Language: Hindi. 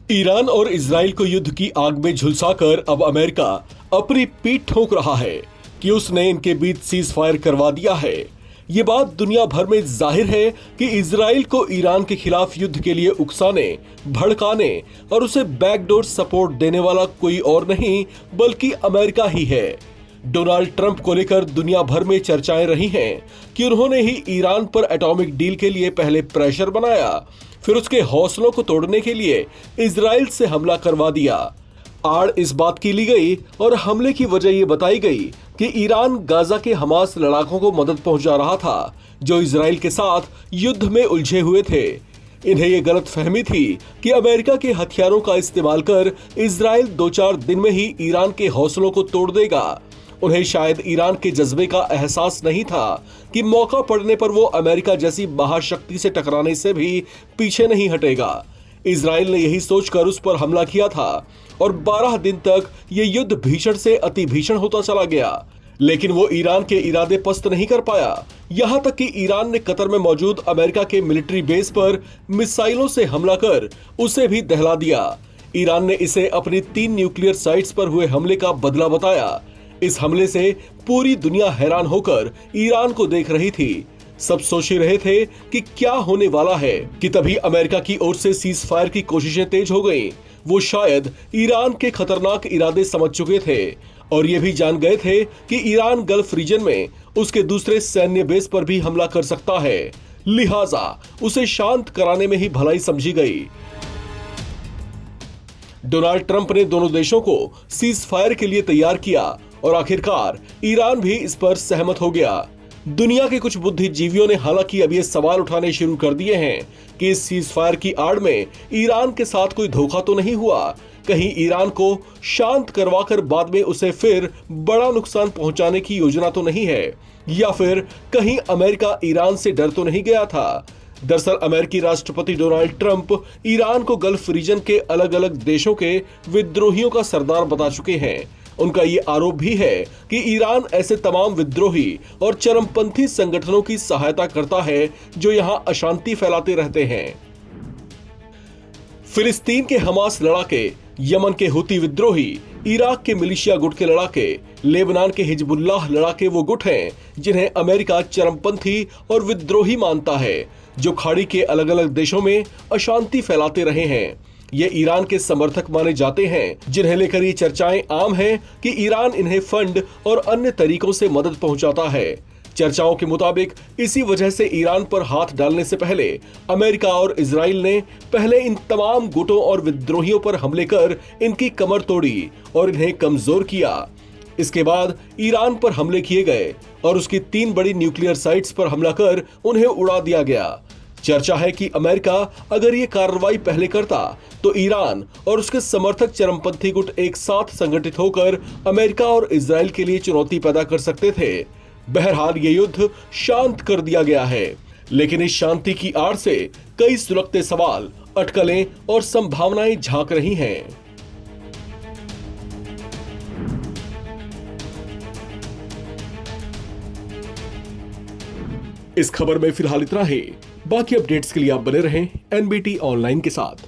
ईरान और इजराइल को युद्ध की आग में झुलसाकर अब अमेरिका अपनी पीठ ठोक रहा है कि उसने इनके बीच सीज फायर करवा दिया है। ये बात दुनिया भर में जाहिर है कि इजराइल को ईरान के खिलाफ युद्ध के लिए उकसाने, भड़काने और उसे बैकडोर सपोर्ट देने वाला कोई और नहीं बल्कि अमेरिका ही है। डोनाल्ड ट्रंप को लेकर दुनिया भर में चर्चाएं रही हैं कि उन्होंने ही ईरान पर एटॉमिक डील के लिए पहले प्रेशर बनाया, फिर उसके हौसलों को तोड़ने के लिए इजराइल से हमला करवा दिया। आड़ इस बात की ली गई और हमले की वजह ये बताई गई कि ईरान गाजा के हमास लड़ाकों को मदद पहुंचा रहा था जो इजराइल के साथ युद्ध में उलझे हुए थे। इन्हें ये गलत फहमी थी कि अमेरिका के हथियारों का इस्तेमाल कर इजराइल 2-4 दिन में ही ईरान के हौसलों को तोड़ देगा। उन्हें शायद ईरान के जज्बे का एहसास नहीं था कि मौका पड़ने पर वो अमेरिका जैसी महाशक्ति से टकराने से भी पीछे नहीं हटेगा। इजराइल ने यही सोचकर उस पर हमला किया था और 12 दिन तक ये युद्ध भीषण से अति भीषण होता चला गया, लेकिन वो ईरान के इरादे पस्त नहीं कर पाया। यहां तक कि ईरान ने कतर में मौजूद अमेरिका के मिलिट्री बेस पर मिसाइलों से हमला कर उसे भी दहला दिया। ईरान ने इसे अपनी 3 न्यूक्लियर साइट्स पर हुए हमले का बदला बताया। इस हमले से पूरी दुनिया हैरान होकर ईरान को देख रही थी। सब सोच ही रहे थे कि क्या होने वाला है कि तभी अमेरिका की ओर से सीज फायर की कोशिशें तेज हो गईं। वो शायद ईरान के खतरनाक इरादे समझ चुके थे और ये भी जान गए थे कि ईरान गल्फ रीजन में उसके दूसरे सैन्य बेस पर भी हमला कर सकता है, लिहाजा उसे शांत कराने में ही भलाई समझी गई। डोनाल्ड ट्रंप ने दोनों देशों को सीज फायर के लिए तैयार किया और आखिरकार ईरान भी इस पर सहमत हो गया। दुनिया के कुछ बुद्धिजीवियों ने हालांकि अब ये सवाल उठाने शुरू कर दिए हैं कि इस सीज फायर की आड़ में ईरान के साथ कोई धोखा तो नहीं हुआ, कहीं ईरान को शांत करवाकर बाद में उसे फिर बड़ा नुकसान पहुंचाने की योजना तो नहीं है, या फिर कहीं अमेरिका ईरान से डर तो नहीं गया था। दरअसल अमेरिकी राष्ट्रपति डोनाल्ड ट्रंप ईरान को गल्फ रीजन के अलग अलग देशों के विद्रोहियों का सरदार बता चुके हैं। उनका ये आरोप भी है कि ईरान ऐसे तमाम विद्रोही और चरमपंथी संगठनों की सहायता करता है जो यहां अशांति फैलाते रहते हैं। फिलिस्तीन के हमास लड़ाके, यमन के हुती विद्रोही, इराक के मिलिशिया गुट के लड़ाके, लेबनान के हिजबुल्लाह लड़ाके वो गुट हैं जिन्हें अमेरिका चरमपंथी और विद्रोही मानता है, जो खाड़ी के अलग अलग देशों में अशांति फैलाते रहे हैं। ये ईरान के समर्थक माने जाते हैं, जिन्हें लेकर ये चर्चाएं आम हैं कि ईरान इन्हें फंड और अन्य तरीकों से मदद पहुंचाता है। चर्चाओं के मुताबिक इसी वजह से ईरान पर हाथ डालने से पहले अमेरिका और इजराइल ने पहले इन तमाम गुटों और विद्रोहियों पर हमले कर इनकी कमर तोड़ी और इन्हें कमजोर किया। इसके बाद ईरान पर हमले किए गए और उसकी 3 बड़ी न्यूक्लियर साइट्स पर हमला कर उन्हें उड़ा दिया गया। चर्चा है कि अमेरिका अगर ये कार्रवाई पहले करता तो ईरान और उसके समर्थक चरमपंथी गुट एक साथ संगठित होकर अमेरिका और इजराइल के लिए चुनौती पैदा कर सकते थे। बहरहाल ये युद्ध शांत कर दिया गया है, लेकिन इस शांति की आड़ से कई सुलगते सवाल, अटकलें और संभावनाएं झांक रही हैं। इस खबर में फिलहाल इतना ही। बाकी अपडेट्स के लिए आप बने रहें एनबीटी ऑनलाइन के साथ।